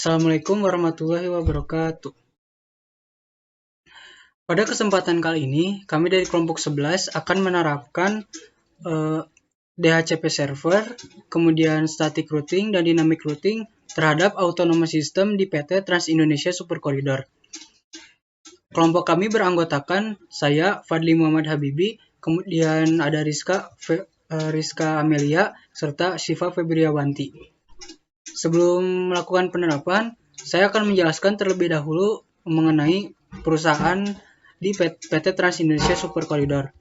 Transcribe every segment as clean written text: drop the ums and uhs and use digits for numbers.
Assalamualaikum warahmatullahi wabarakatuh. Pada kesempatan kali ini, kami dari kelompok 11 akan menerapkan DHCP server, kemudian static routing dan dynamic routing terhadap autonomous system di PT Trans Indonesia Super Corridor. Kelompok kami beranggotakan saya, Fadli Muhammad Habibi, kemudian ada Rizka Amelia, serta Syifa Febriawanti. Sebelum melakukan penerapan, saya akan menjelaskan terlebih dahulu mengenai perusahaan di PT Trans Indonesia Super Corridor.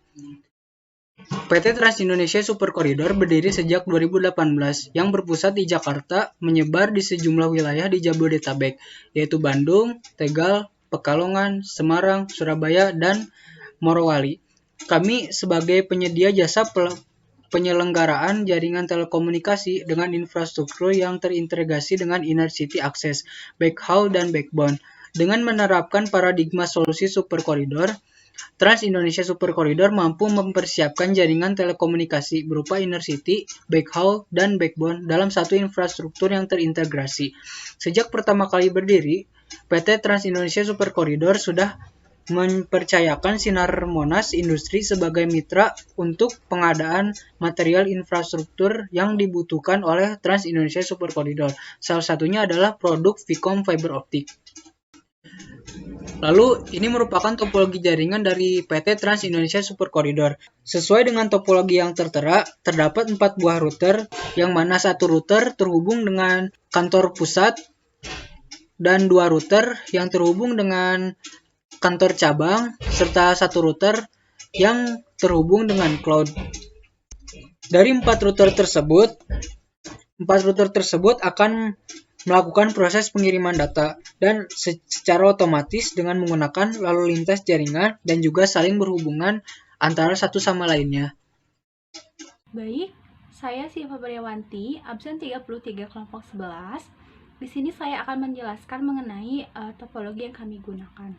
PT Trans Indonesia Super Corridor berdiri sejak 2018 yang berpusat di Jakarta, menyebar di sejumlah wilayah di Jabodetabek, yaitu Bandung, Tegal, Pekalongan, Semarang, Surabaya, dan Morowali. Kami sebagai penyedia jasa penyelenggaraan jaringan telekomunikasi dengan infrastruktur yang terintegrasi dengan Inner City Access, Backhaul, dan Backbone. Dengan menerapkan paradigma solusi Super Corridor, Trans Indonesia Super Corridor mampu mempersiapkan jaringan telekomunikasi berupa Inner City, Backhaul, dan Backbone dalam satu infrastruktur yang terintegrasi. Sejak pertama kali berdiri, PT Trans Indonesia Super Corridor sudah mempercayakan Sinar Monas Industri sebagai mitra untuk pengadaan material infrastruktur yang dibutuhkan oleh Trans Indonesia Super Corridor. Salah satunya adalah produk Vcom Fiber Optic. Lalu, ini merupakan topologi jaringan dari PT Trans Indonesia Super Corridor. Sesuai dengan topologi yang tertera, terdapat 4 buah router, yang mana satu router terhubung dengan kantor pusat, dan 2 router yang terhubung dengan kantor cabang, serta satu router yang terhubung dengan cloud. Dari 4 router tersebut akan melakukan proses pengiriman data dan secara otomatis dengan menggunakan lalu lintas jaringan dan juga saling berhubungan antara satu sama lainnya. Baik, saya Syifa Febriawanti, absen 33 kelompok 11. Di sini saya akan menjelaskan mengenai topologi yang kami gunakan.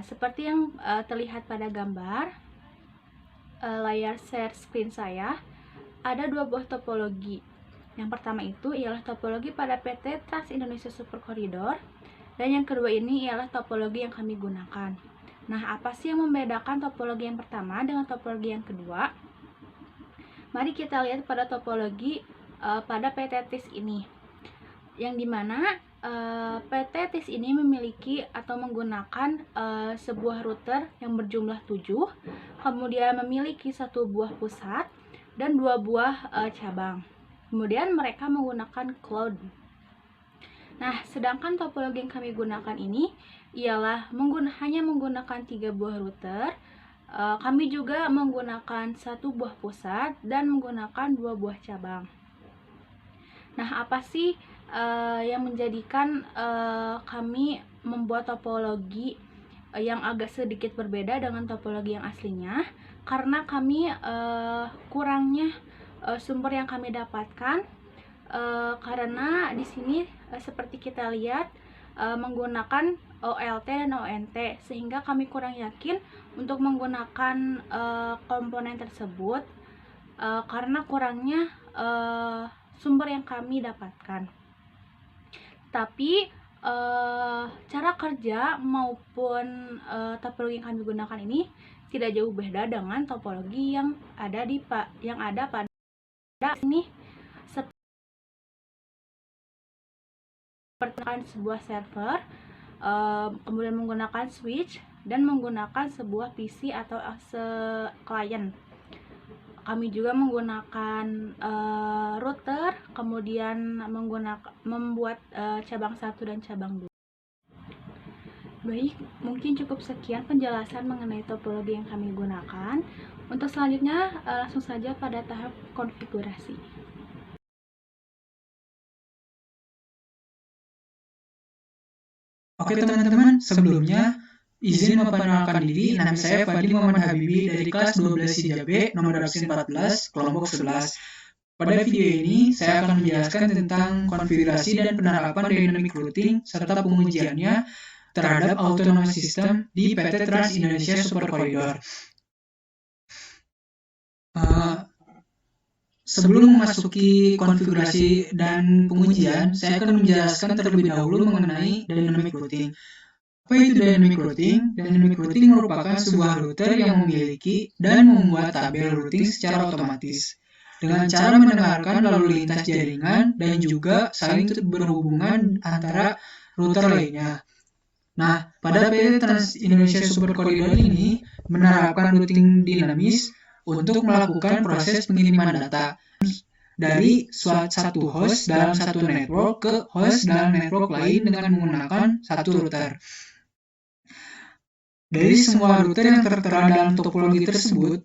Seperti yang terlihat pada gambar layar share screen saya, ada 2 buah topologi. Yang pertama itu ialah topologi pada PT Trans Indonesia Super Corridor, dan yang kedua ini ialah topologi yang kami gunakan. Nah, apa sih yang membedakan topologi yang pertama dengan topologi yang kedua? Mari kita lihat pada topologi pada PT TIS ini, yang dimana PT TIS ini memiliki atau menggunakan sebuah router yang berjumlah 7, kemudian memiliki 1 buah pusat dan 2 buah cabang. Kemudian mereka menggunakan cloud. Nah, sedangkan topologi yang kami gunakan ini ialah hanya menggunakan 3 buah router. Kami juga menggunakan 1 buah pusat dan menggunakan 2 buah cabang. Nah, apa sih yang menjadikan kami membuat topologi yang agak sedikit berbeda dengan topologi yang aslinya? Karena kami kurangnya sumber yang kami dapatkan, karena di sini seperti kita lihat menggunakan OLT dan ONT, sehingga kami kurang yakin untuk menggunakan komponen tersebut karena kurangnya sumber yang kami dapatkan. Tapi cara kerja maupun topologi yang kami gunakan ini tidak jauh beda dengan topologi yang ada pada sini, seperti sebuah server, kemudian menggunakan switch dan menggunakan sebuah PC atau klien. Kami juga menggunakan router, kemudian membuat cabang 1 dan cabang 2. Baik, mungkin cukup sekian penjelasan mengenai topologi yang kami gunakan. Untuk selanjutnya, langsung saja pada tahap konfigurasi. Oke teman-teman, sebelumnya izin memperkenalkan diri. Nama saya Fadli Muhammad Habibi dari kelas 12 IJB nomor absen 14, kelompok 11. Pada video ini, saya akan menjelaskan tentang konfigurasi dan penerapan dynamic routing serta pengujiannya terhadap autonomous system di PT Trans Indonesia Super Corridor. sebelum memasuki konfigurasi dan pengujian, saya akan menjelaskan terlebih dahulu mengenai dynamic routing. Apa itu dynamic routing? Dynamic routing merupakan sebuah router yang memiliki dan membuat tabel routing secara otomatis dengan cara mendengarkan lalu lintas jaringan dan juga saling berhubungan antara router lainnya. Nah, pada PT Trans Indonesia Super Corridor ini menerapkan routing dinamis untuk melakukan proses pengiriman data dari satu host dalam satu network ke host dalam network lain dengan menggunakan satu router. Dari semua router yang tertera dalam topologi tersebut,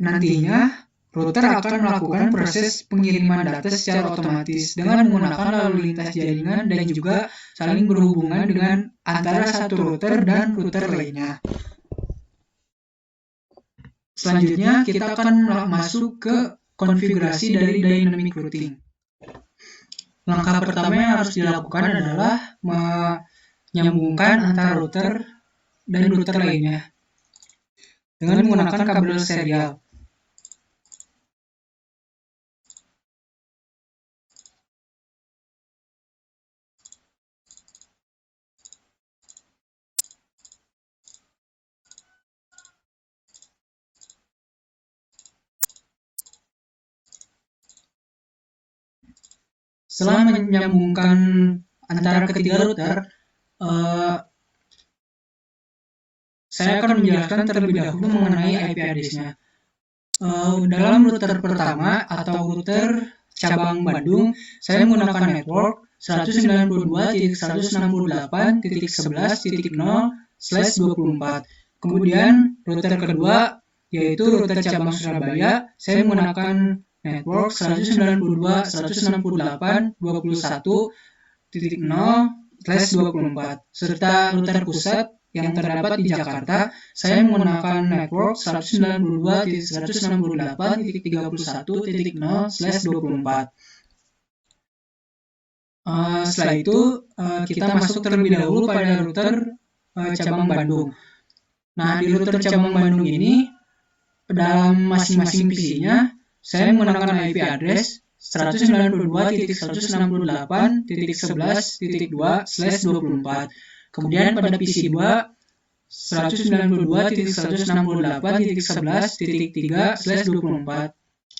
nantinya router akan melakukan proses pengiriman data secara otomatis dengan menggunakan lalu lintas jaringan dan juga saling berhubungan dengan antara satu router dan router lainnya. Selanjutnya, kita akan masuk ke konfigurasi dari dynamic routing. Langkah pertama yang harus dilakukan adalah menyambungkan antara router dan router lainnya dengan menggunakan kabel serial. Setelah menyambungkan antara ketiga router, saya akan menjelaskan terlebih dahulu mengenai IP address-nya. Dalam router pertama atau router cabang Bandung, saya menggunakan network 192.168.11.0/24. Kemudian router kedua yaitu router cabang Surabaya, saya menggunakan network 192.168.21.0/24 serta router pusat yang terdapat di Jakarta, saya menggunakan network 192.168.31.0/24. Setelah itu, kita masuk terlebih dahulu pada router cabang Bandung. Nah, di router cabang Bandung ini, dalam masing-masing PC-nya, saya menggunakan IP address 192.168.11.2/24. Kemudian pada PC 2, 192.168.11.3/24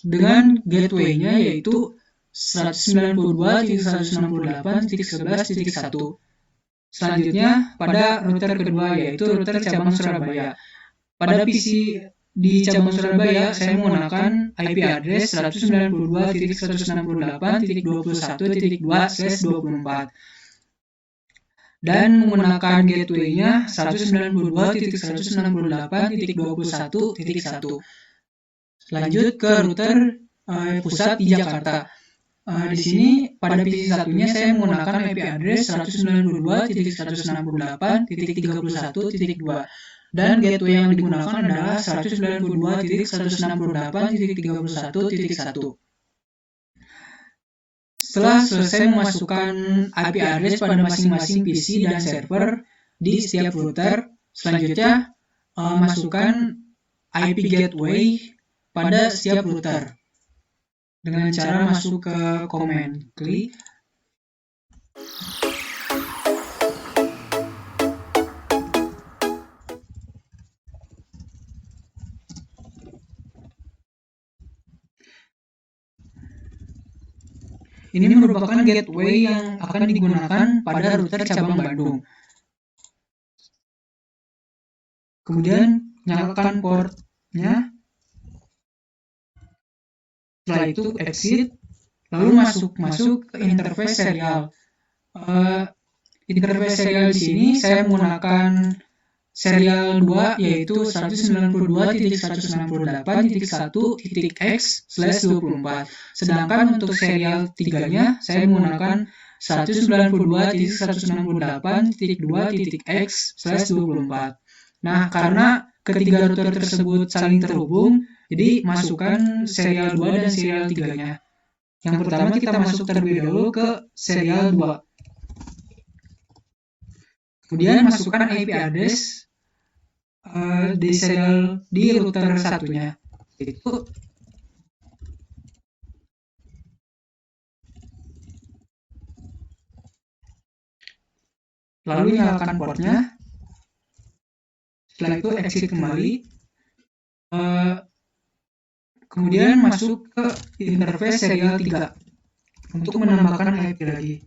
dengan gateway-nya yaitu 192.168.11.1. Selanjutnya pada router kedua yaitu router cabang Surabaya. Pada PC di cabang Surabaya, saya menggunakan IP address 192.168.21.2/24 dan menggunakan gateway-nya 192.168.21.1. Lanjut ke router pusat di Jakarta. Di sini pada PC satunya saya menggunakan IP address 192.168.31.2 dan gateway yang digunakan adalah 192.168.31.1. Setelah selesai memasukkan IP address pada masing-masing PC dan server di setiap router, selanjutnya masukkan IP gateway pada setiap router dengan cara masuk ke command klik. Ini merupakan gateway yang akan digunakan pada router cabang Bandung. Kemudian nyalakan portnya. Setelah itu exit, lalu masuk ke interface serial. Interface serial di sini saya menggunakan serial 2 yaitu 192.168.1.x/24. Sedangkan untuk serial 3-nya saya menggunakan 192.168.2.x/24. Nah, karena ketiga router tersebut saling terhubung, jadi masukkan serial 2 dan serial 3-nya. Yang pertama kita masuk terlebih dahulu ke serial 2. Kemudian masukkan IP address di serial di router satunya, yaitu lalu nyalakan portnya. Setelah itu exit kembali. Kemudian masuk ke interface serial 3 untuk menambahkan IP lagi.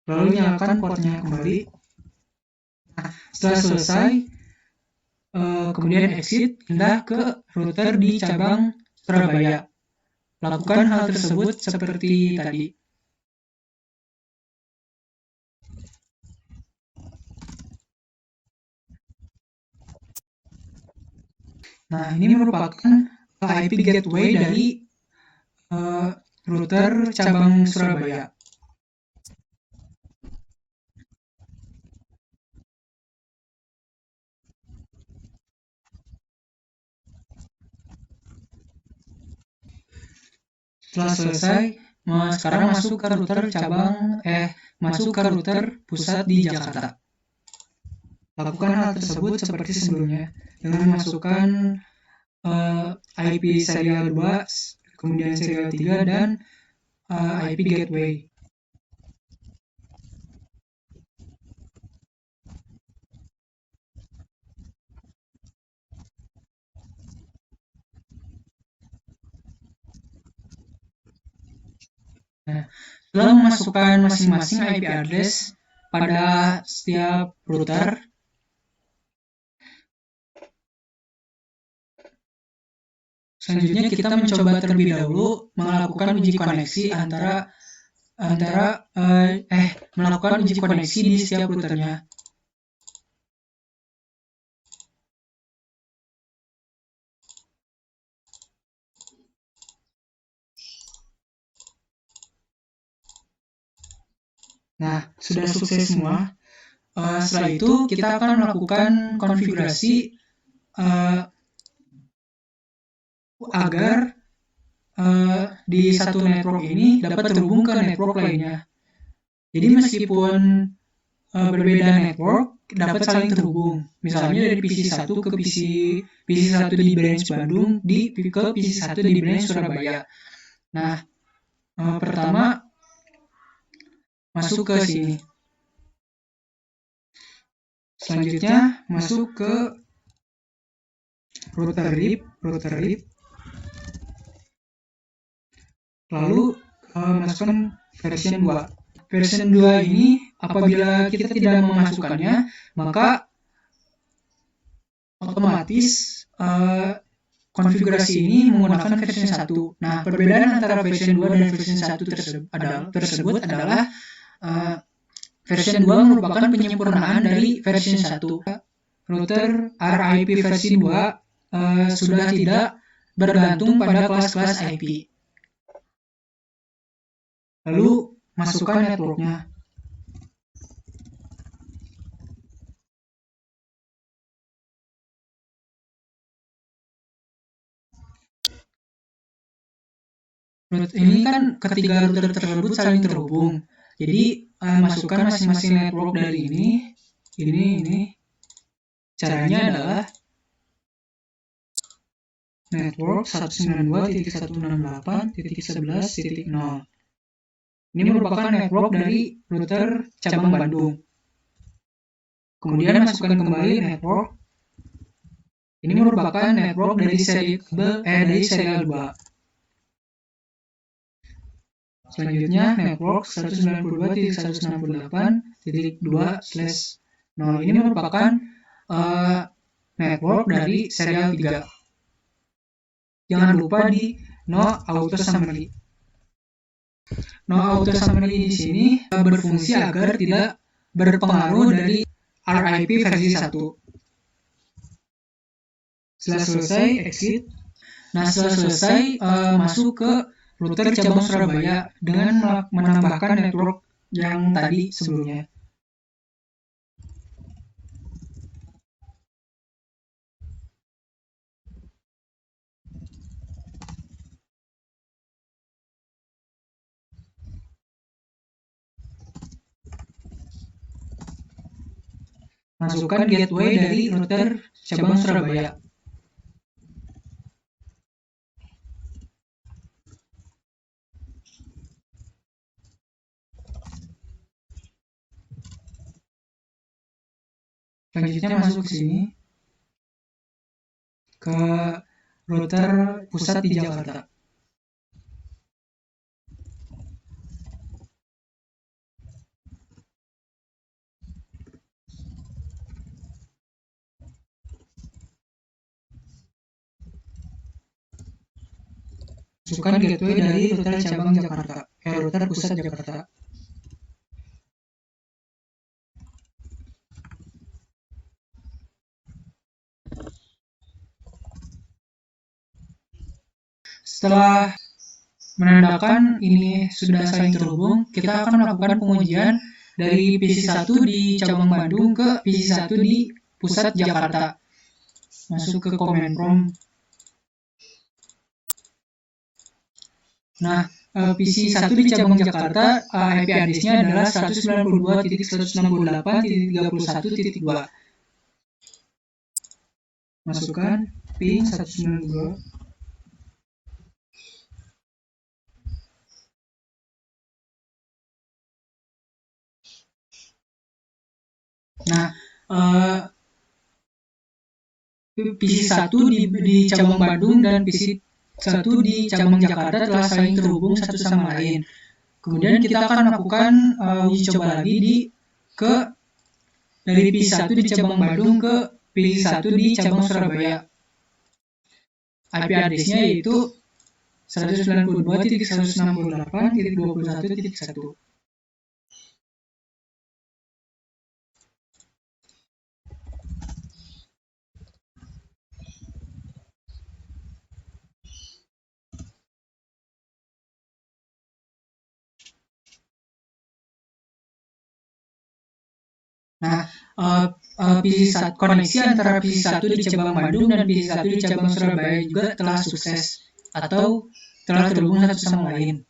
Lalu nyalakan portnya kembali. Nah, setelah selesai, kemudian exit, pindah ke router di cabang Surabaya. Lakukan hal tersebut seperti tadi. Nah, ini merupakan IP gateway dari router cabang Surabaya. Setelah selesai, sekarang masuk ke router masuk ke router pusat di Jakarta. Lakukan hal tersebut seperti sebelumnya dengan memasukkan IP serial 2, kemudian serial 3 dan IP gateway. Nah, setelah memasukkan masing-masing IP address pada setiap router, selanjutnya kita mencoba terlebih dahulu melakukan uji koneksi melakukan uji koneksi di setiap routernya. Nah, sudah sukses semua. Setelah itu kita akan melakukan konfigurasi agar di satu network ini dapat terhubung ke network lainnya. Jadi meskipun berbeda network, dapat saling terhubung. Misalnya dari PC1 ke PC1 di branch Bandung ke PC1 di branch Surabaya. Nah, pertama masuk ke sini. Selanjutnya masuk ke router RIP. Lalu masukkan version 2. Version 2 ini apabila kita tidak memasukkannya, maka otomatis konfigurasi ini menggunakan version 1. Nah, perbedaan antara version 2 dan version 1 tersebut adalah version 2 merupakan penyempurnaan dari version 1. Router RIP versi 2 sudah tidak bergantung pada kelas-kelas IP. Lalu masukkan networknya. Ini kan ketiga router tersebut saling terhubung. Jadi masukkan masing-masing network dari ini. Caranya adalah network 192.168.11.0. Ini merupakan network dari router cabang Bandung. Kemudian masukkan kembali network. Ini merupakan network dari serial 2. Selanjutnya network 192.168.2/0. Ini merupakan network dari serial 3. Jangan lupa di no auto summary. No auto summary di sini berfungsi agar tidak berpengaruh dari RIP versi 1. Setelah selesai exit. Nah, setelah selesai masuk ke router cabang Surabaya dengan menambahkan network yang tadi sebelumnya. Masukkan gateway dari router cabang Surabaya. Selanjutnya masuk ke sini, ke router pusat di Jakarta. Masukkan gateway dari router cabang Jakarta, router pusat Jakarta. Setelah menandakan ini sudah saling terhubung, kita akan melakukan pengujian dari PC1 di cabang Bandung ke PC1 di pusat Jakarta. Masuk ke command prompt. Nah, PC1 di cabang Jakarta, IP address-nya adalah 192.168.31.2. Masukkan ping 192. Nah, PC1 di cabang Bandung dan PC1 di cabang Jakarta telah saling terhubung satu sama lain. Kemudian kita akan melakukan uji coba lagi dari PC1 di cabang Bandung ke PC1 di cabang Surabaya. IP address-nya yaitu 192.168.21.1. Nah, koneksi antara PC1 di cabang Bandung dan PC1 di cabang Surabaya juga telah sukses atau telah terhubung satu sama lain.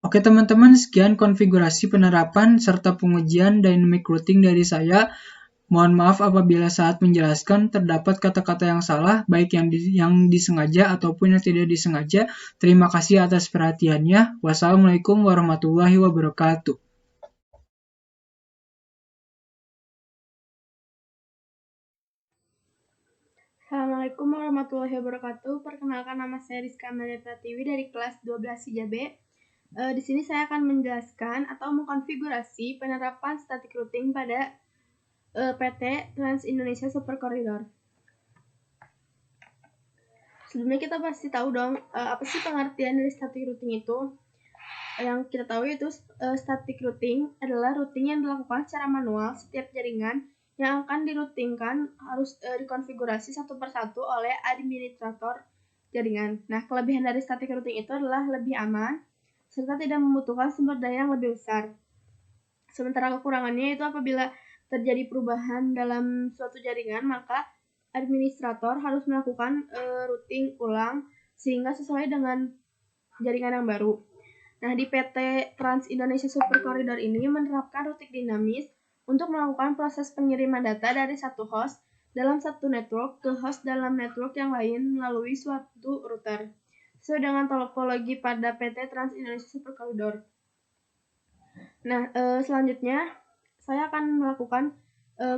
Oke teman-teman, sekian konfigurasi penerapan serta pengujian dynamic routing dari saya. Mohon maaf apabila saat menjelaskan terdapat kata-kata yang salah, baik yang disengaja ataupun yang tidak disengaja. Terima kasih atas perhatiannya. Wassalamualaikum warahmatullahi wabarakatuh. Assalamualaikum warahmatullahi wabarakatuh. Perkenalkan, nama saya Rizka Amelia Pratiwi dari kelas 12 IJB. Di sini saya akan menjelaskan atau mengkonfigurasi penerapan static routing pada PT Trans Indonesia Super Corridor. Sebelumnya kita pasti tahu dong apa sih pengertian dari static routing itu. Yang kita tahu itu static routing adalah routing yang dilakukan secara manual. Setiap jaringan yang akan diroutingkan harus dikonfigurasi satu persatu oleh administrator jaringan. Nah, kelebihan dari static routing itu adalah lebih aman serta tidak membutuhkan sumber daya yang lebih besar. Sementara kekurangannya itu apabila terjadi perubahan dalam suatu jaringan, maka administrator harus melakukan routing ulang sehingga sesuai dengan jaringan yang baru. Nah, di PT Trans Indonesia Super Corridor ini menerapkan routing dinamis untuk melakukan proses pengiriman data dari satu host dalam satu network ke host dalam network yang lain melalui suatu router, sesuai dengan topologi pada PT Trans Indonesia Super Corridor. Nah, selanjutnya saya akan melakukan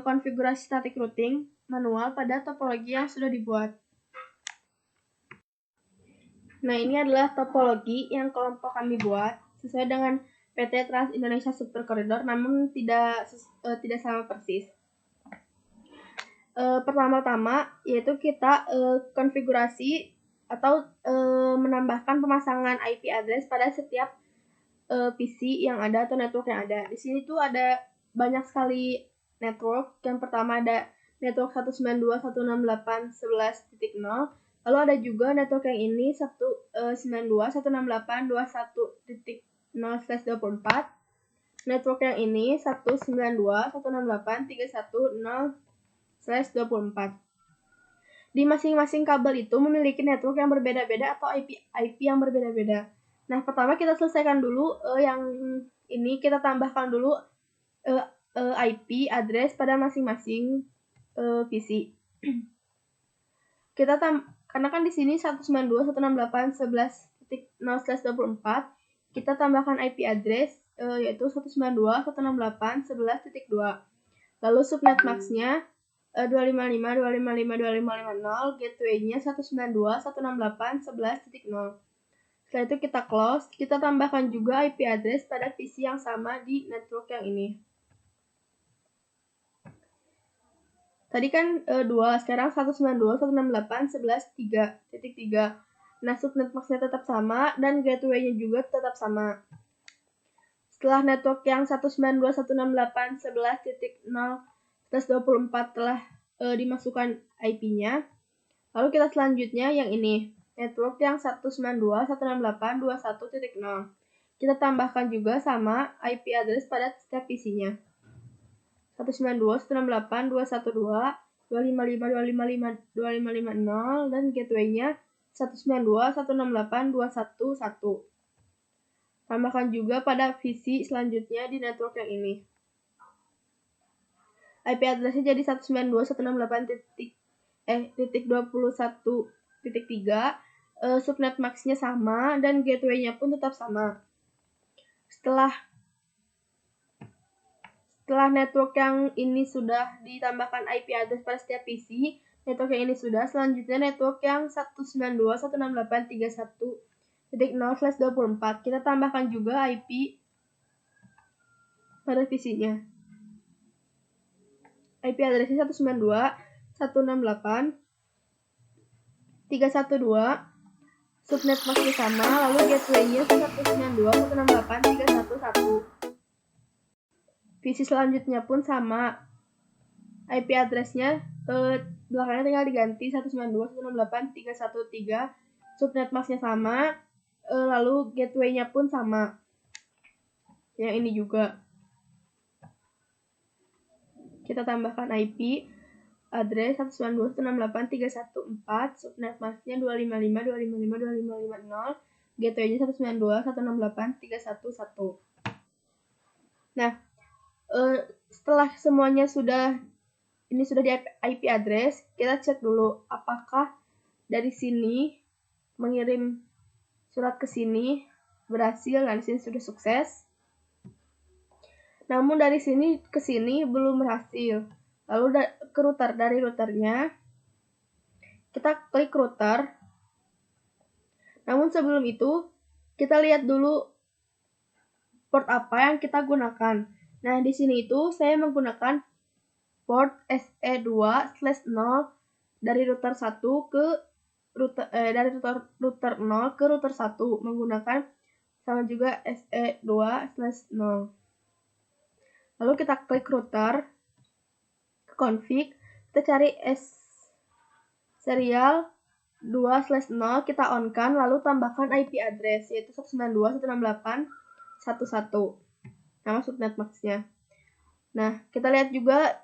konfigurasi static routing manual pada topologi yang sudah dibuat. Nah, ini adalah topologi yang kelompok kami buat sesuai dengan PT Trans Indonesia Super Corridor, namun tidak sama persis. Pertama-tama yaitu kita konfigurasi atau menambahkan pemasangan IP address pada setiap PC yang ada atau network yang ada. Di sini tuh ada banyak sekali network. Yang pertama ada network 192.168.11.0. Lalu ada juga network yang ini 192.168.21.0 0/24. Network yang ini 192.168.310/24. Di masing-masing kabel itu memiliki network yang berbeda-beda atau IP yang berbeda-beda. Nah, pertama kita selesaikan dulu yang ini, kita tambahkan dulu IP address pada masing-masing PC. Karena kan di sini 192.168.11.0/24, kita tambahkan IP address yaitu 192.168.11.2. Lalu subnet max-nya 255.255.255.50, gateway-nya 192.168.11.0. Setelah itu kita close, kita tambahkan juga IP address pada PC yang sama di network yang ini. Tadi kan 2, sekarang 192.168.11.3.3. Nah, subnet max-nya tetap sama dan gateway-nya juga tetap sama. Setelah network yang 192.168.11.0/24 telah dimasukkan IP-nya, lalu kita selanjutnya yang ini, network yang 192.168.21.0. Kita tambahkan juga sama IP address pada setiap PC-nya. 192.168.255.255.255.0 dan gateway-nya 192.168.211. Tambahkan juga pada PC selanjutnya di network yang ini. IP address-nya jadi 192.168.21.3. Subnet max-nya sama dan gateway-nya pun tetap sama. Setelah network yang ini sudah ditambahkan IP address pada setiap PC, network yang ini sudah, selanjutnya network yang 192.168.31.0/24. Kita tambahkan juga IP pada PC-nya. IP address-nya 192.168.312. Subnet max-nya sama, lalu gateway-nya 192.168.311. PC selanjutnya pun sama. IP address-nya belakangnya tinggal diganti 192.168.313. Subnet max-nya sama, lalu gateway-nya pun sama. Yang ini juga. Kita tambahkan IP address 192.168.314, subnet max-nya 255.255.255.0, gateway-nya 192.168.311. Nah, setelah semuanya sudah di IP address, kita cek dulu apakah dari sini mengirim surat ke sini berhasil. Nah, di sini sudah sukses. Namun dari sini ke sini belum berhasil. Lalu ke router, dari routernya kita klik router. Namun sebelum itu kita lihat dulu port apa yang kita gunakan. Nah, di sini itu saya menggunakan port SE2/0 dari router 1 ke dari router 0 ke router 1 menggunakan sama juga SE2/0. Lalu kita klik router, ke config, kita cari serial 2/0, kita on-kan, lalu tambahkan IP address yaitu 192.168.11. Nama subnet max-nya. Nah, kita lihat juga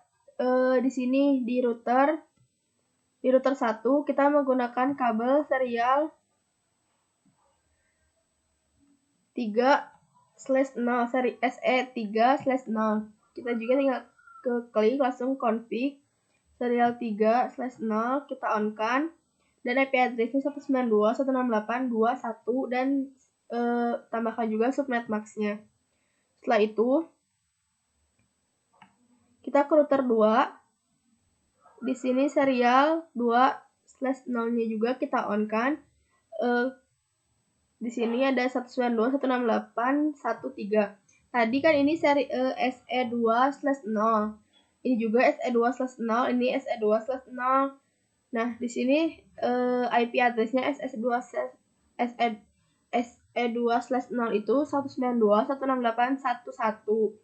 di sini di router 1 kita menggunakan kabel serial 3/0 seri SE3/0. Kita juga tinggal klik langsung config serial 3/0, kita on-kan dan IP address-nya 192.168.21 dan tambahkan juga subnet max-nya. Setelah itu kita ke router 2. Di sini serial 2/0-nya juga kita on-kan. Di sini ada 192.168.13. Tadi kan ini seri SE2/0. Ini juga SE2/0, ini SE2/0. Nah, di sini IP address-nya SE2/0 itu 192.168.11.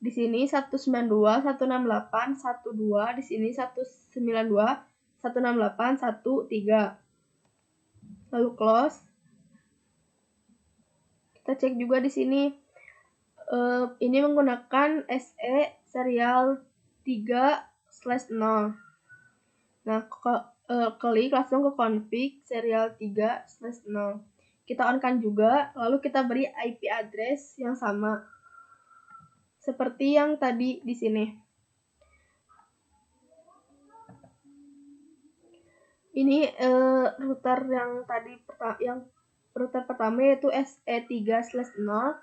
Di sini 192.168.12, di sini 192.168.13. Lalu close. Kita cek juga di sini. Ini menggunakan SE serial 3/0. Nah, klik langsung ke config serial 3/0. Kita on-kan juga, lalu kita beri IP address yang sama seperti yang tadi di sini. Ini router yang tadi router pertama yaitu SE3/0.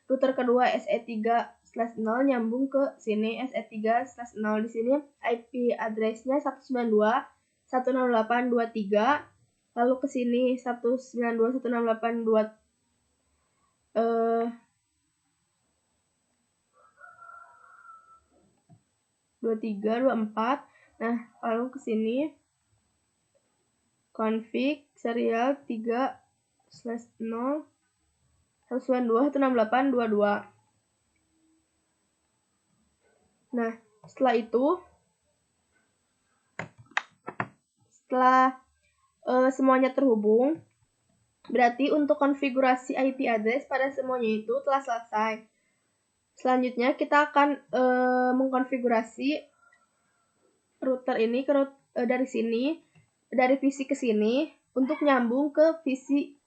Router kedua SE3/0 nyambung ke sini SE3/0. Di sini IP address-nya 192.168.23. Lalu ke sini 192.168.23.24. Nah, lalu ke sini config serial 3/0 192.168.22. Nah, setelah itu semuanya terhubung, berarti untuk konfigurasi IP address pada semuanya itu telah selesai. Selanjutnya kita akan mengkonfigurasi router ini dari sini, dari PC ke sini untuk nyambung ke PC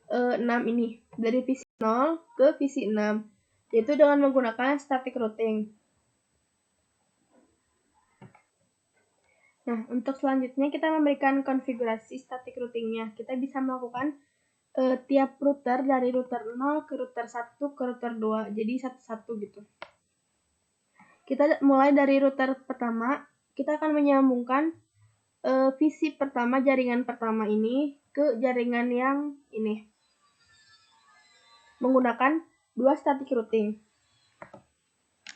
6 ini, dari PC 0 ke PC 6, yaitu dengan menggunakan static routing. Nah, untuk selanjutnya kita memberikan konfigurasi static routingnya. Kita bisa melakukan tiap router dari router 0 ke router 1 ke router 2, jadi satu-satu gitu. Kita mulai dari router pertama, kita akan menyambungkan PC pertama, jaringan pertama ini ke jaringan yang ini menggunakan 2 static routing.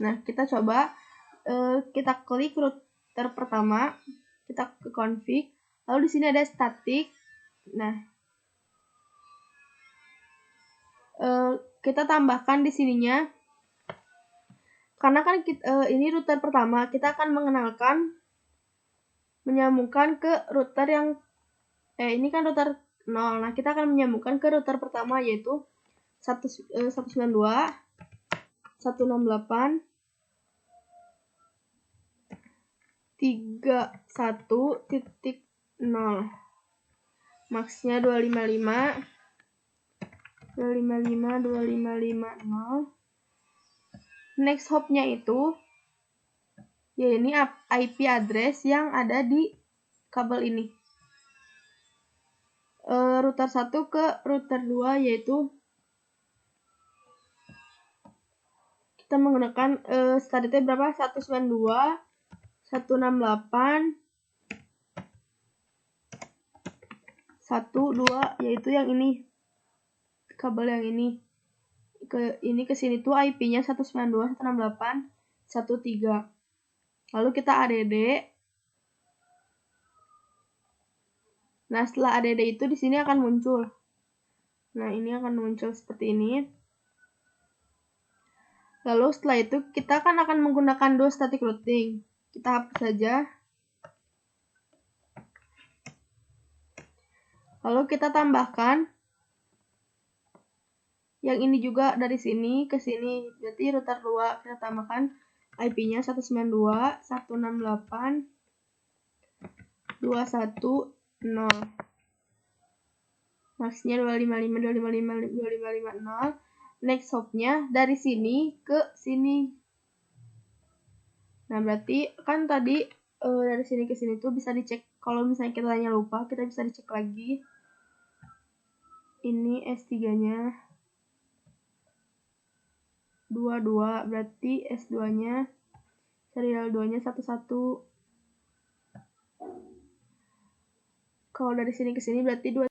Nah, kita coba kita klik router pertama, kita ke config, lalu di sini ada static. Nah, kita tambahkan di sininya, karena kan ini router pertama, kita akan menyambungkan ke router yang ini kan router 0. Nah, kita akan menyambungkan ke router pertama yaitu 192.168.31.0. Maxnya 255.255.255.0. Next hopnya itu ya ini IP address yang ada di kabel ini. Router 1 ke router 2 yaitu kita menggunakan startnya berapa? 192.168.12 yaitu yang ini, kabel yang ini ke sini tuh IP-nya 192.168.13. Lalu kita add. Nah, setelah add itu di sini akan muncul. Nah, ini akan muncul seperti ini. Lalu setelah itu kita akan menggunakan 2 static routing. Kita hapus saja. Lalu kita tambahkan yang ini juga dari sini ke sini. Berarti router 2 kita tambahkan IP-nya 192.168.210. Maxnya 255.255.255.0. Next hop-nya dari sini ke sini. Nah, berarti kan tadi dari sini ke sini tuh bisa dicek. Kalau misalnya kita tanya lupa, kita bisa dicek lagi. Ini S3-nya 22, berarti S2-nya serial 2-nya 11. Kalau dari sini ke sini berarti 2.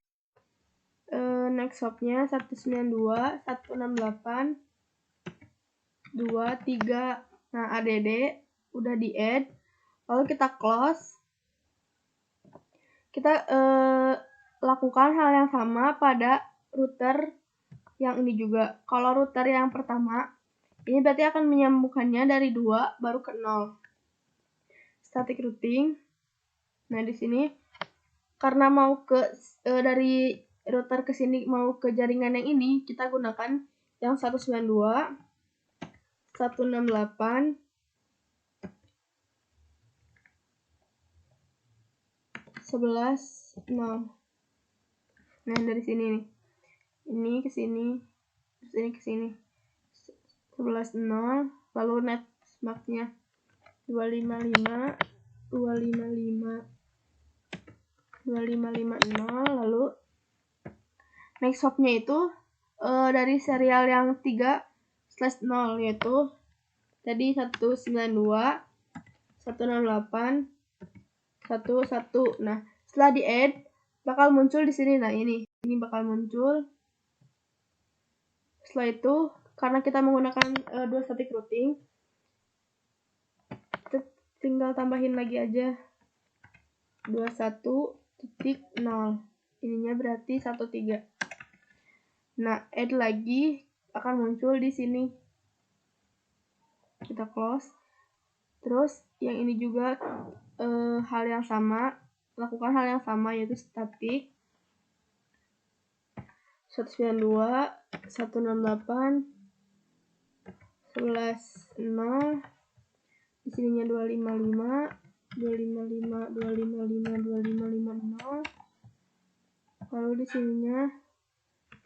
Next hop-nya 192.168.23. Nah, add udah di add. Lalu kita close. Kita lakukan hal yang sama pada router yang ini juga. Kalau router yang pertama, ini berarti akan menyambungkannya dari 2 baru ke 0. Static routing. Nah, di sini karena mau ke dari router ke sini mau ke jaringan yang ini, kita gunakan yang 192, 168, 11.0. Nah, dari sini nih. Ini ke sini, terus ini ke sini. 11.0, lalu netmarknya 255, 255, 2550, lalu next hopnya itu dari serial yang 3/0, yaitu tadi 192, 168, 11. Nah, setelah di add bakal muncul di sini. Nah, ini bakal muncul. Setelah itu, karena kita menggunakan dua static routing, kita tinggal tambahin lagi aja 21.0. Ininya berarti 13. Nah, add lagi akan muncul di sini. Kita close. Terus yang ini juga hal yang sama, lakukan hal yang sama, yaitu static 192, 168, 11.0. Di sininya 255, 255, 255, 2550. Lalu di sininya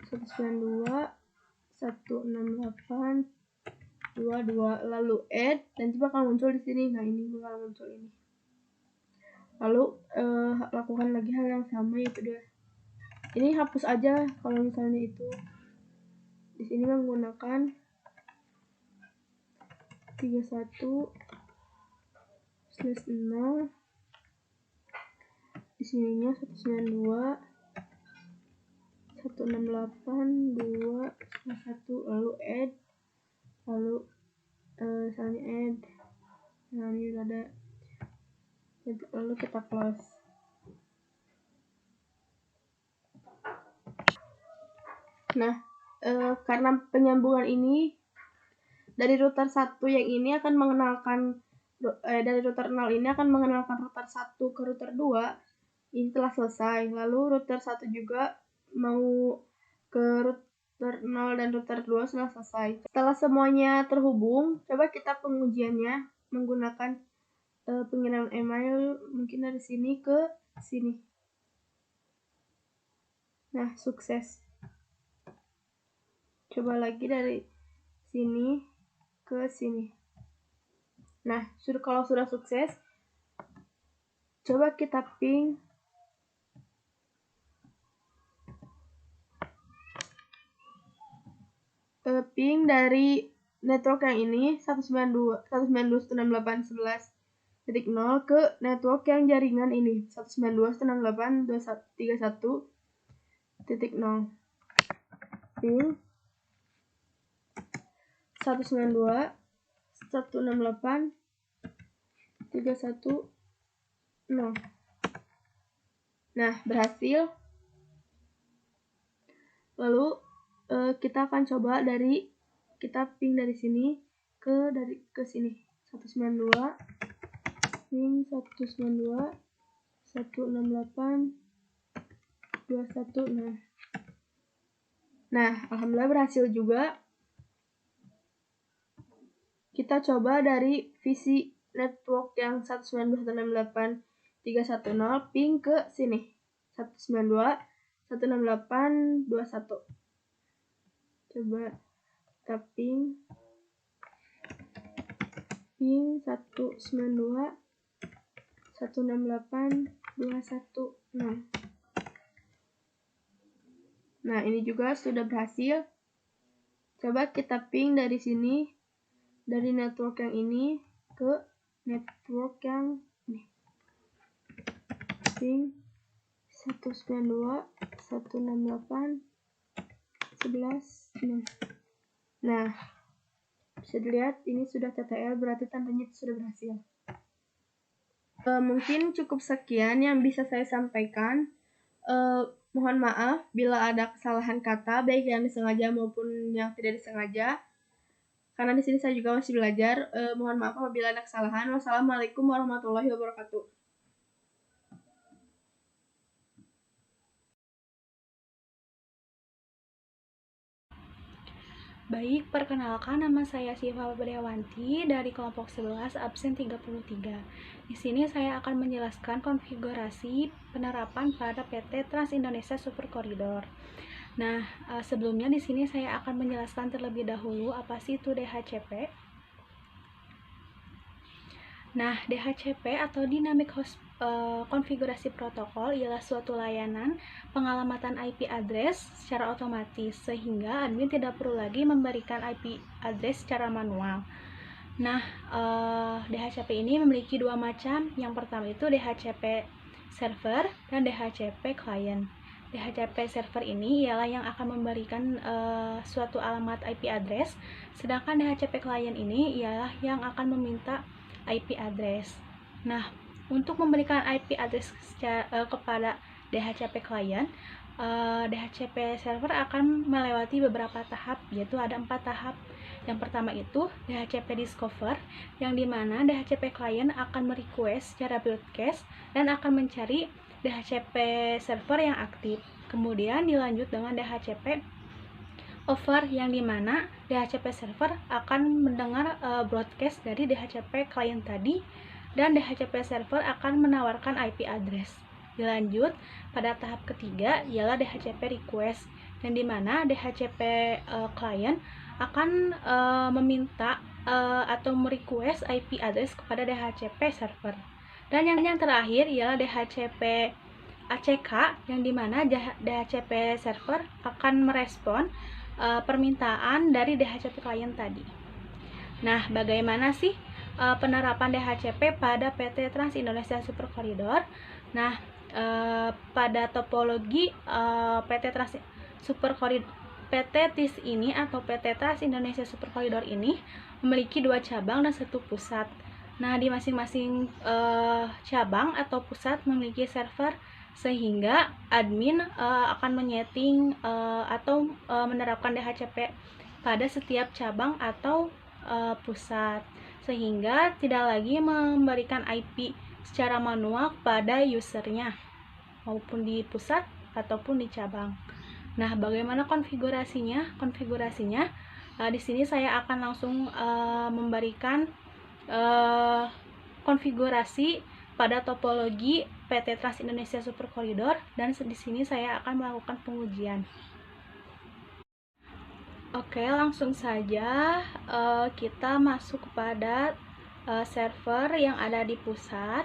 192, 168, 22. Lalu add, nanti bakal muncul di sini. Nah, ini bakal muncul ini. Lalu lakukan lagi hal yang sama, yaitu ini hapus aja kalau misalnya itu. Di sini menggunakan 31/0. Di sininya 192, 168, 2, 1, lalu add, lalu misalnya add. Nah, ini udah ada. Lalu kita close. Nah, karena penyambungan ini dari router 1 yang ini akan mengenalkan dari router 0 ini akan mengenalkan router 1 ke router 2. Ini telah selesai. Lalu router 1 juga mau ke router 0 dan router 2 sudah selesai. Setelah semuanya terhubung, coba kita pengujiannya menggunakan pengiriman email, mungkin dari sini ke sini. Nah, sukses. Coba lagi dari sini ke sini. Nah, kalau sudah sukses, coba kita ping dari network yang ini 192.168.11.0 ke network yang jaringan ini 192.168.21.31.0. Ping 192.168.31.0. Nah, berhasil. Lalu kita akan coba kita ping dari sini ke sini 192 ping 192 168.21. Nah, alhamdulillah berhasil juga. Kita coba dari visi network yang 192.168.310 ping ke sini 192.168.21. Coba kita ping 192.168.210. Nah, ini juga sudah berhasil. Coba kita ping dari sini, dari network yang ini ke network yang ini. Ping 192.168.11. Nah, bisa dilihat ini sudah TTL, berarti tandanya sudah berhasil. Mungkin cukup sekian yang bisa saya sampaikan. Mohon maaf bila ada kesalahan kata, baik yang disengaja maupun yang tidak disengaja. Karena di sini saya juga masih belajar. Mohon maaf apabila ada kesalahan. Wassalamualaikum warahmatullahi wabarakatuh. Baik, perkenalkan nama saya Syifa Fabriawanti dari kelompok 11 absen 33. Di sini saya akan menjelaskan konfigurasi penerapan pada PT Trans Indonesia Super Koridor. Nah, sebelumnya di sini saya akan menjelaskan terlebih dahulu apa sih itu DHCP. Nah, DHCP atau Dynamic Host konfigurasi protokol ialah suatu layanan pengalamatan IP address secara otomatis sehingga admin tidak perlu lagi memberikan IP address secara manual. Nah, DHCP ini memiliki dua macam. Yang pertama itu DHCP server dan DHCP client. DHCP server ini ialah yang akan memberikan suatu alamat IP address, sedangkan DHCP client ini ialah yang akan meminta IP address. Nah, untuk memberikan IP address kepada DHCP client, DHCP server akan melewati beberapa tahap, yaitu ada 4 tahap. Yang pertama itu DHCP discover, yang dimana DHCP client akan merequest secara broadcast dan akan mencari DHCP server yang aktif. Kemudian dilanjut dengan DHCP over, yang dimana DHCP server akan mendengar broadcast dari DHCP client tadi dan DHCP server akan menawarkan IP address. Dilanjut pada tahap ketiga ialah DHCP request, yang dimana DHCP client akan meminta atau merequest IP address kepada DHCP server. Dan yang terakhir ialah DHCP ACK, yang dimana DHCP server akan merespon permintaan dari DHCP client tadi. Nah, bagaimana sih penerapan DHCP pada PT Trans Indonesia Super Koridor? Nah, pada topologi PT Trans Super Koridor, PT TIS ini atau PT Trans Indonesia Super Koridor ini memiliki 2 cabang dan 1 pusat. Nah, di masing-masing cabang atau pusat memiliki server, sehingga admin akan menyeting atau menerapkan DHCP pada setiap cabang atau pusat, sehingga tidak lagi memberikan IP secara manual kepada usernya maupun di pusat ataupun di cabang. Nah, bagaimana konfigurasinya? Di sini saya akan langsung memberikan konfigurasi pada topologi PT Trans Indonesia Super Koridor, dan di sini saya akan melakukan pengujian. Oke, langsung saja kita masuk kepada server yang ada di pusat.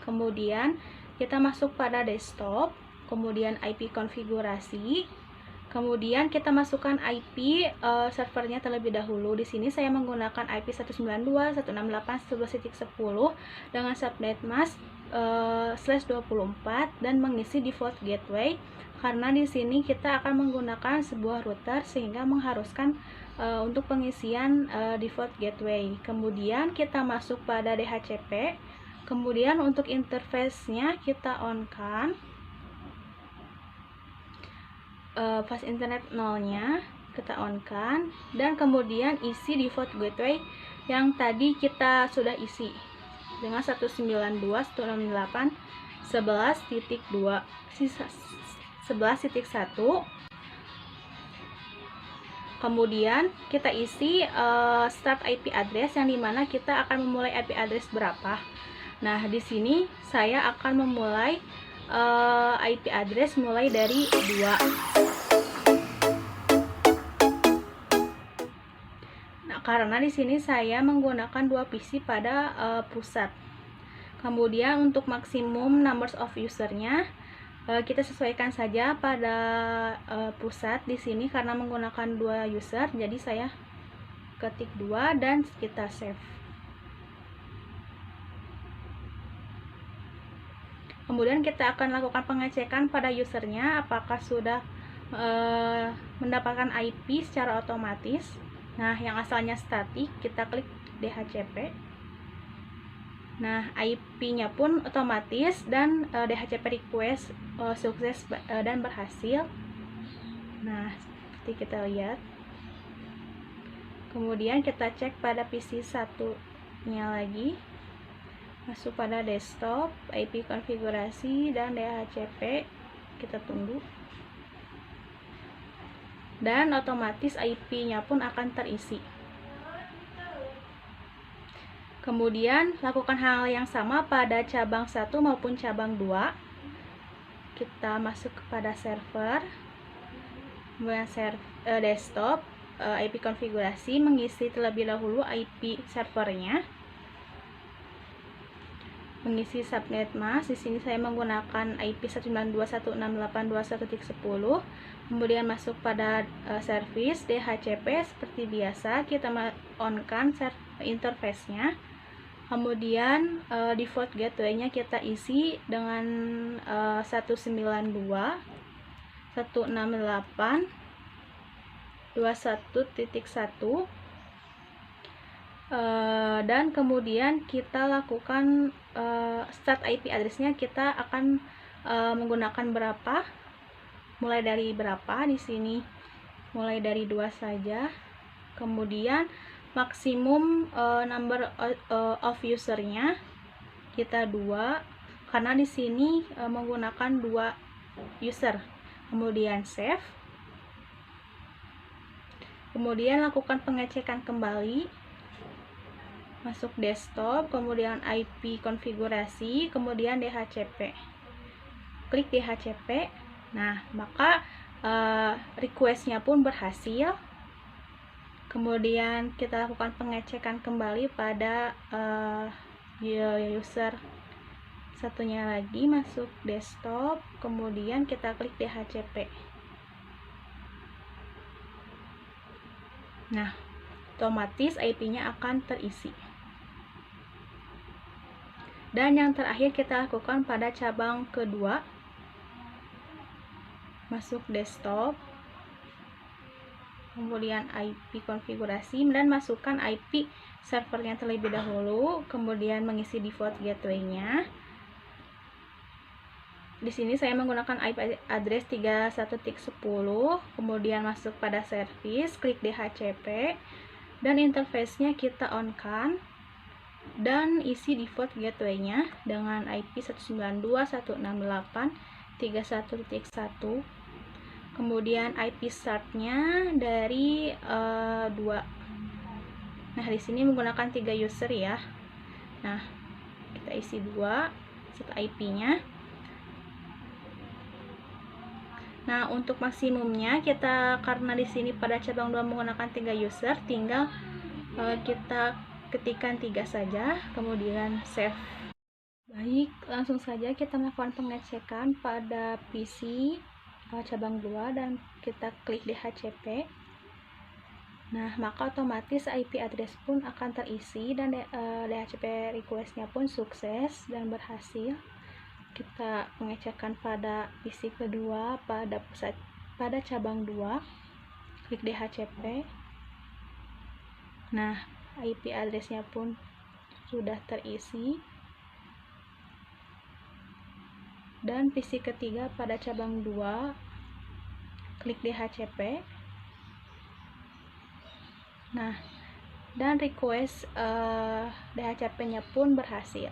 Kemudian kita masuk pada desktop, kemudian IP konfigurasi. Kemudian kita masukkan IP servernya terlebih dahulu. Di sini saya menggunakan IP 192.168.11.10 dengan subnet mask /24 dan mengisi default gateway, karena di sini kita akan menggunakan sebuah router sehingga mengharuskan untuk pengisian default gateway. Kemudian kita masuk pada DHCP. Kemudian untuk interface-nya kita on-kan. Fast internet 0-nya kita on-kan, dan kemudian isi default gateway yang tadi kita sudah isi dengan 192.11.11.1. Kemudian kita isi start IP address, yang dimana kita akan memulai IP address berapa. Nah, di sini saya akan memulai IP address mulai dari 2. Nah, karena di sini saya menggunakan 2 PC pada pusat. Kemudian untuk maksimum numbers of usernya kita sesuaikan saja pada pusat di sini, karena menggunakan 2 user, jadi saya ketik 2 dan kita save. Kemudian kita akan lakukan pengecekan pada usernya apakah sudah mendapatkan IP secara otomatis. Nah, yang asalnya statik kita klik DHCP. Nah, IP-nya pun otomatis dan DHCP request sukses dan berhasil. Nah, seperti kita lihat. Kemudian kita cek pada PC satunya lagi. Masuk pada desktop, IP konfigurasi dan DHCP. Kita tunggu. dan otomatis IP-nya pun akan terisi. Kemudian lakukan hal yang sama pada cabang 1 maupun cabang 2. Kita masuk kepada server, kemudian desktop, IP konfigurasi, mengisi terlebih dahulu IP servernya, mengisi subnet mask. Di sini saya menggunakan IP 192.168.21.10. Kemudian masuk pada service DHCP seperti biasa, kita on-kan interface-nya. Kemudian default gateway-nya kita isi dengan 192.168.21.1. Dan kemudian kita lakukan start IP address-nya, kita akan menggunakan berapa, mulai dari berapa. Di sini mulai dari 2 saja. Kemudian maksimum number of user-nya kita 2, karena di sini menggunakan 2 user. Kemudian save. Kemudian lakukan pengecekan kembali, masuk desktop, kemudian IP konfigurasi, kemudian DHCP. Klik DHCP. Nah, maka request-nya pun berhasil. Kemudian kita lakukan pengecekan kembali pada user satunya lagi, masuk desktop, kemudian kita klik DHCP. Nah, otomatis IP-nya akan terisi. Dan yang terakhir kita lakukan pada cabang kedua, masuk desktop, kemudian IP konfigurasi, dan masukkan IP servernya terlebih dahulu, kemudian mengisi default gateway-nya. Di sini saya menggunakan IP address 31.10, kemudian masuk pada service, klik DHCP, dan interface-nya kita on-kan, dan isi default gateway-nya dengan IP 192.168.31.1. Kemudian IP start-nya dari 2. Nah, di sini menggunakan 3 user ya. Nah, kita isi 2 set IP-nya. Nah, untuk maksimumnya kita, karena di sini pada cabang 2 menggunakan 3 user, tinggal kita ketikkan 3 saja, kemudian save. Baik, langsung saja kita melakukan pengecekan pada PC cabang 2 dan kita klik DHCP. Nah, maka otomatis IP address pun akan terisi dan DHCP request-nya pun sukses dan berhasil. Kita pengecekan pada PC kedua pada cabang 2, klik DHCP. Nah, IP address-nya pun sudah terisi. Dan PC ketiga pada cabang 2, klik DHCP. Nah, dan request DHCP-nya pun berhasil.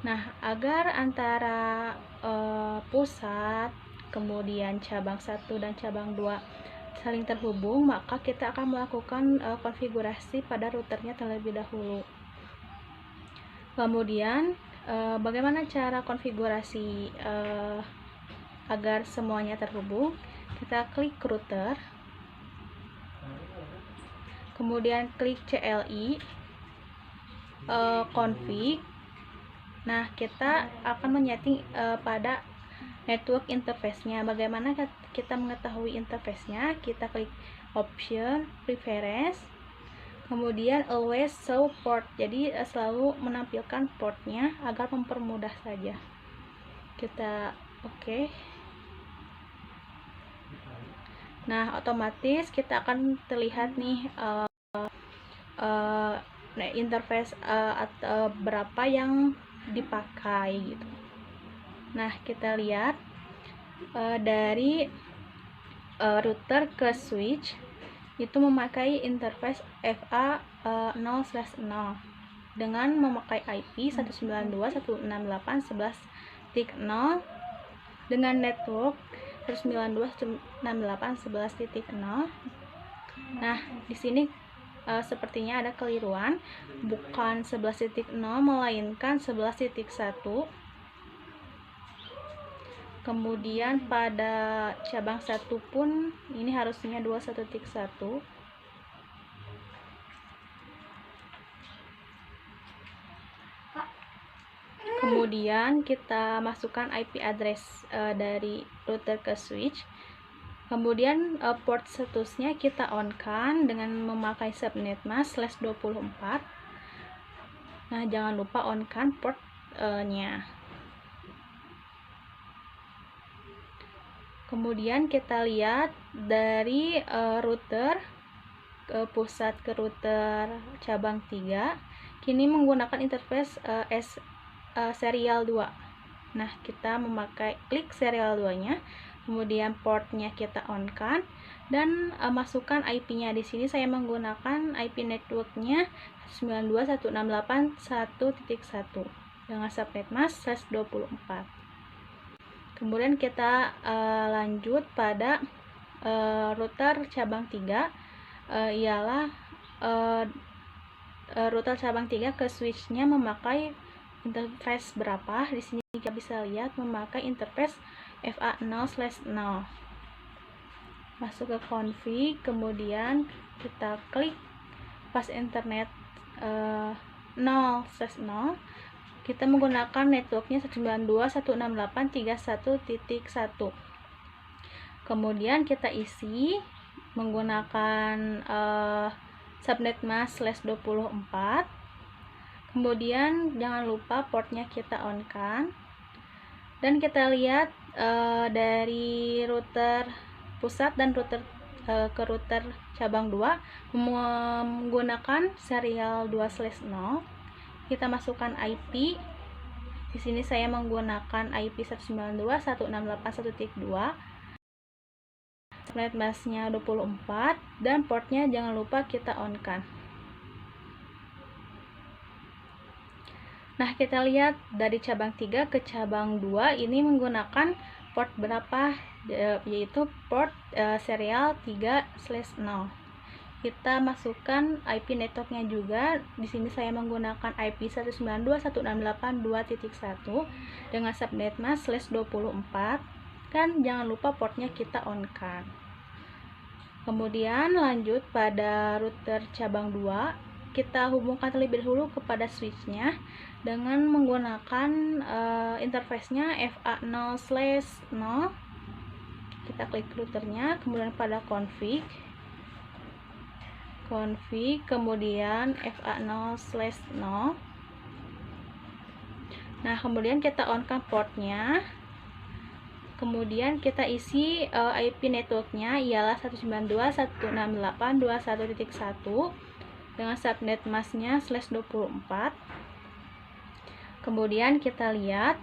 Nah, agar antara pusat, kemudian cabang 1 dan cabang 2 saling terhubung, maka kita akan melakukan konfigurasi pada routernya terlebih dahulu. Kemudian bagaimana cara konfigurasi agar semuanya terhubung? Kita klik router, kemudian klik CLI config. Nah, kita akan menyeting pada network interface-nya. Bagaimana kita mengetahui interface-nya? Kita klik option, preference, kemudian always show port. Jadi selalu menampilkan portnya agar mempermudah saja. Kita oke. Nah, otomatis kita akan terlihat nih interface atau berapa yang dipakai gitu. Nah, kita lihat dari router ke switch itu memakai interface FA0/0 dengan memakai IP 192.168.11.0 dengan network 192.168.11.0. Nah, di sini sepertinya ada keliruan, bukan 11.0 melainkan 11.1. Kemudian pada cabang 1 pun ini harusnya 21.1. Kemudian kita masukkan IP address dari router ke switch. Kemudian port statusnya kita on kan dengan memakai subnet mask /24. Nah, jangan lupa on kan portnya. Kemudian kita lihat dari router ke pusat ke router cabang 3 kini menggunakan interface serial 2. Nah, kita klik serial 2 nya, kemudian portnya kita on kan dan masukkan IP-nya. Di sini saya menggunakan IP networknya 192.168.1.1 dengan subnet mask /24. Kemudian kita lanjut pada router cabang 3, ialah router cabang 3 ke switch-nya memakai interface berapa. Di sini kita bisa lihat memakai interface FA0/0. Masuk ke config, kemudian kita klik pas internet 0/0. Kita menggunakan networknya 192.168.31.1. Kemudian kita isi menggunakan subnet mask /24. Kemudian jangan lupa portnya kita on kan dan kita lihat dari router pusat dan router ke router cabang 2 menggunakan serial 2/0. Kita masukkan IP. Di sini saya menggunakan IP 192.168.1.2. Subnet masknya 24 dan portnya jangan lupa kita on kan. Nah, kita lihat dari cabang 3 ke cabang 2 ini menggunakan port berapa, yaitu port serial 3/0. Kita masukkan IP networknya juga. Di sini saya menggunakan IP 192.168.2.1 dengan subnet mask /24 dan jangan lupa portnya kita on kan. Kemudian lanjut pada router cabang 2, kita hubungkan terlebih dahulu kepada switch-nya dengan menggunakan interface-nya FA0/0. Kita klik routernya, kemudian pada config, kemudian FA0/0. Nah, kemudian kita on kan portnya. Kemudian kita isi IP networknya ialah 192.168.21.1 dengan subnet masknya /24. Kemudian kita lihat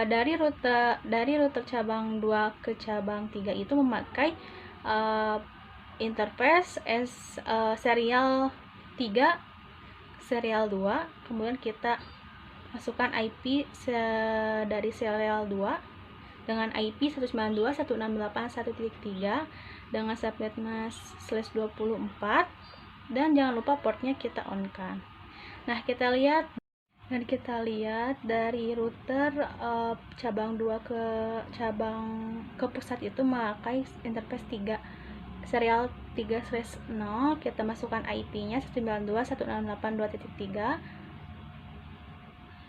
dari router cabang 2 ke cabang 3 itu memakai interface serial 3 serial 2. Kemudian kita masukkan IP dari serial 2 dengan IP 192.168.1.3 dengan subnet mask /24 dan jangan lupa portnya kita on kan. Nah, kita lihat dari router cabang 2 ke pusat itu memakai interface 3 serial 3/0. Kita masukkan IP-nya 192.168.2.3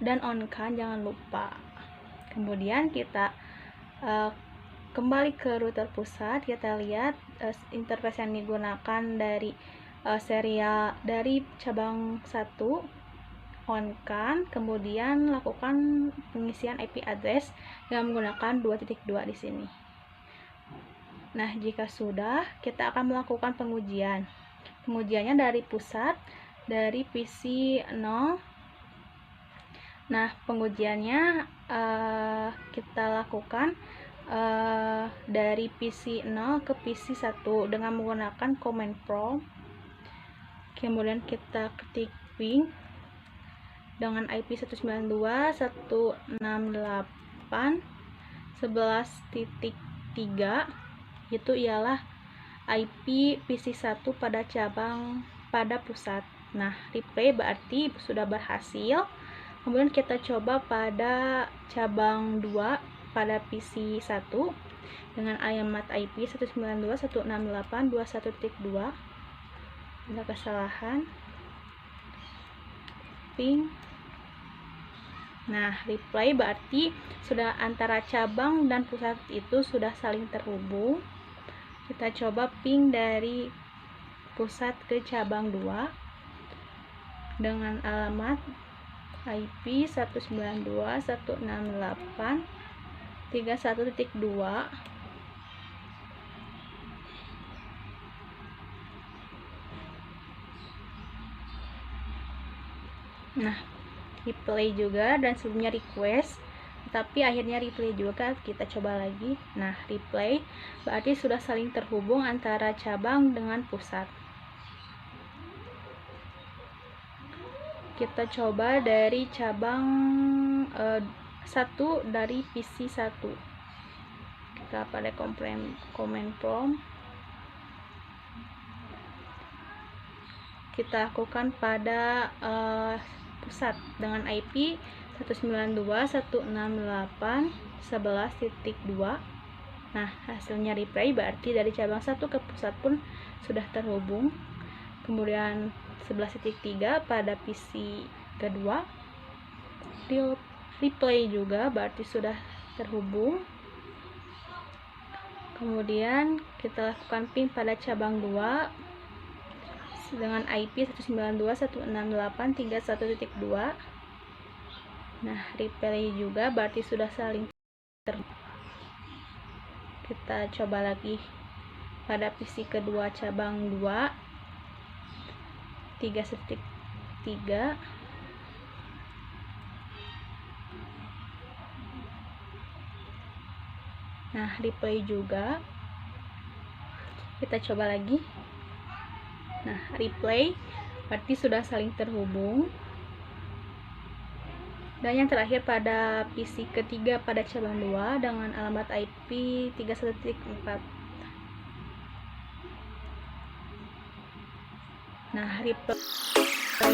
dan on kan, jangan lupa. Kemudian kita kembali ke router pusat. Kita lihat interface yang digunakan dari serial dari cabang 1 on kan, kemudian lakukan pengisian IP address dengan menggunakan 2.2 di sini. Nah, jika sudah, kita akan melakukan pengujian. Pengujiannya dari pusat, dari PC 0. Nah, pengujiannya kita lakukan dari PC 0 ke PC 1 dengan menggunakan command prompt. Kemudian kita ketik ping dengan IP 192.168.11.3 3 itu ialah IP PC1 pada pusat. Nah, replay berarti sudah berhasil. Kemudian kita coba pada cabang 2 pada PC1 dengan alamat IP 192.168.21.2. Ada kesalahan. Ping. Nah, replay berarti sudah antara cabang dan pusat itu sudah saling terhubung. Kita coba ping dari pusat ke cabang 2 dengan alamat IP 192.168.31.2. Nah, replay juga, dan sebelumnya request, tapi akhirnya replay juga. Kita coba lagi. Nah, replay berarti sudah saling terhubung antara cabang dengan pusat. Kita coba dari cabang 1 dari PC1. Kita pada command prompt. Kita lakukan pada pusat dengan IP 192.168.11.2. Nah, hasilnya replay berarti dari cabang 1 ke pusat pun sudah terhubung. Kemudian 11.3 pada PC kedua replay juga berarti sudah terhubung. Kemudian kita lakukan ping pada cabang 2 dengan IP 192.168.31.2. Nah, replay juga berarti sudah saling terhubung. Kita coba lagi pada PC kedua cabang 2 3.3. Nah, replay juga. Kita coba lagi. Nah, replay berarti sudah saling terhubung. Dan yang terakhir pada PC ketiga pada cabang 2 dengan alamat IP 31.4. Nah, replay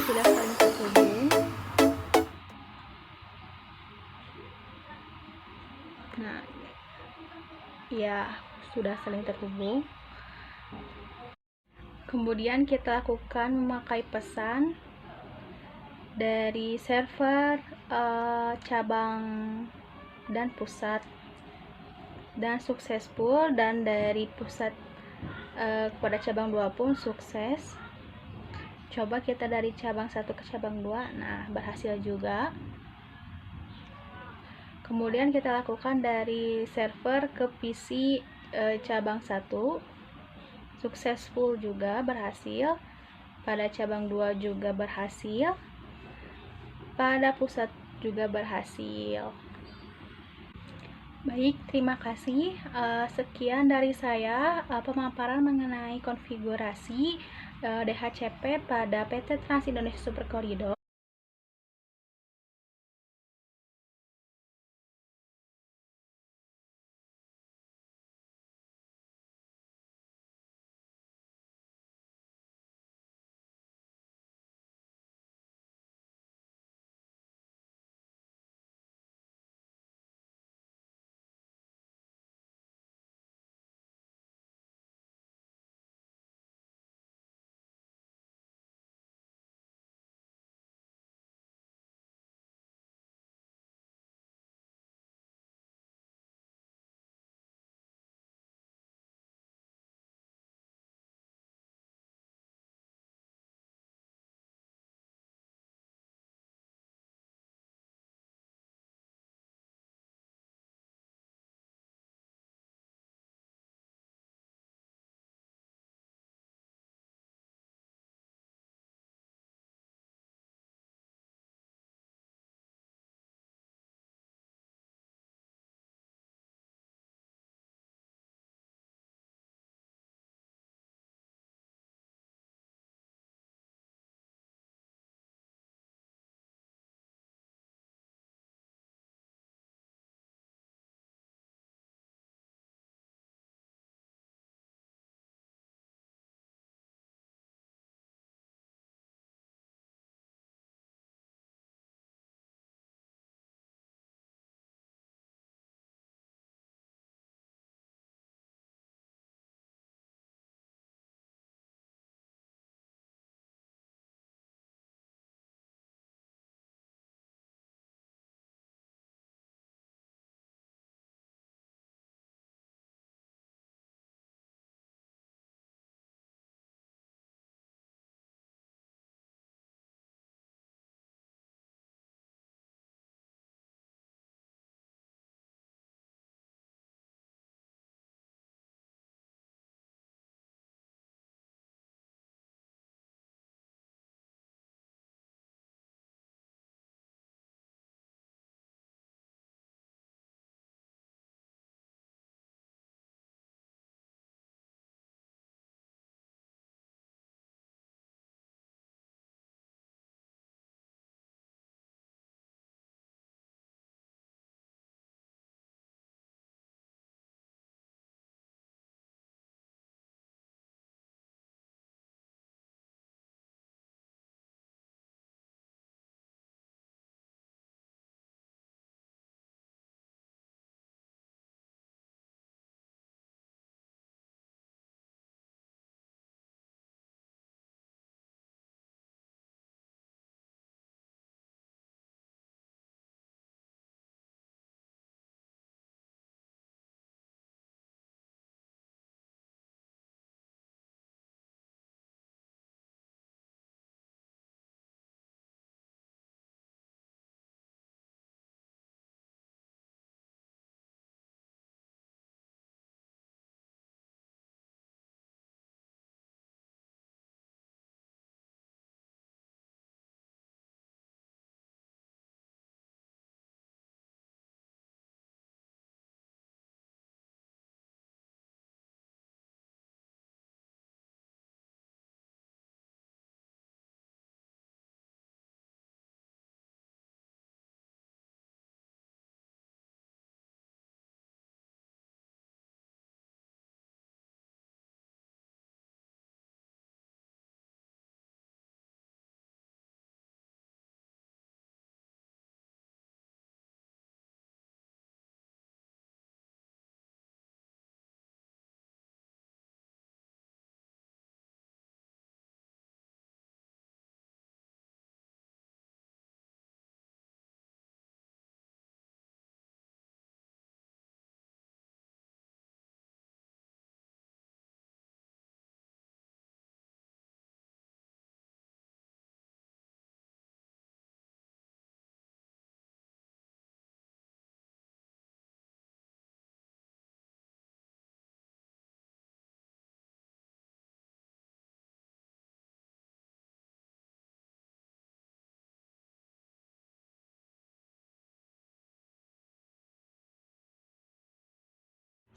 sudah saling terhubung. Nah, ya, sudah saling terhubung. Kemudian kita lakukan memakai pesan dari server cabang dan pusat, dan successful, dan dari pusat kepada cabang 2 pun sukses. Coba kita dari cabang 1 ke cabang 2. Nah, berhasil juga. Kemudian kita lakukan dari server ke PC cabang 1, successful juga, berhasil. Pada cabang 2 juga berhasil. Pada pusat juga berhasil. Baik, terima kasih. Sekian dari saya pemaparan mengenai konfigurasi DHCP pada PT Trans Indonesia Super Corridor.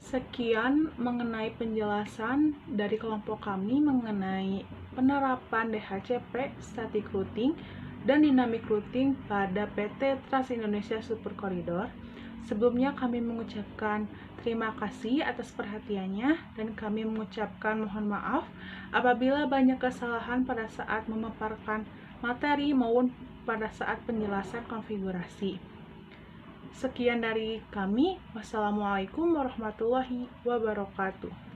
Sekian mengenai penjelasan dari kelompok kami mengenai penerapan DHCP, static routing, dan dynamic routing pada PT Trans Indonesia Super Corridor. Sebelumnya kami mengucapkan terima kasih atas perhatiannya dan kami mengucapkan mohon maaf apabila banyak kesalahan pada saat memaparkan materi maupun pada saat penjelasan konfigurasi. Sekian dari kami. Wassalamualaikum warahmatullahi wabarakatuh.